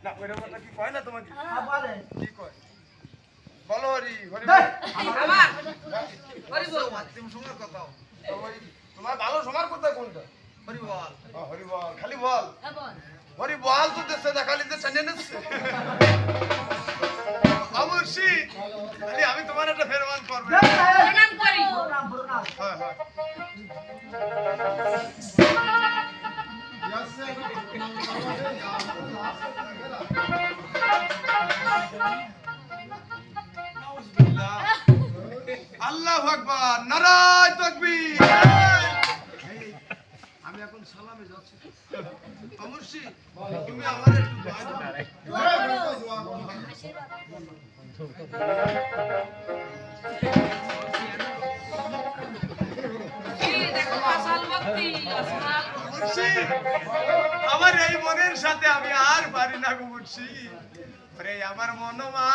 না ওই কথা কি কয় না তোমাকে কি কয় বলো হরি হরি তুমি সঙ্গে কথা তোমার ভালো সবার কথা কোনটা হরি বল হরি বল খালি বল হরি বল তো দেশে না খালি দেশে নেছে অবশ্যই খালি আমি তোমার একটা ফেরমান করব প্রণাম করি হ্যাঁ হ্যাঁ আল্লাহু আকবার নারায়ে তাকবীর আমি এখন সালামে যাচ্ছি অবশ্যই তুমি আমার একটু দোয়া আমার এই মনের সাথে আমি আর পারি না গো মুর্শিদ রে আমার মন মা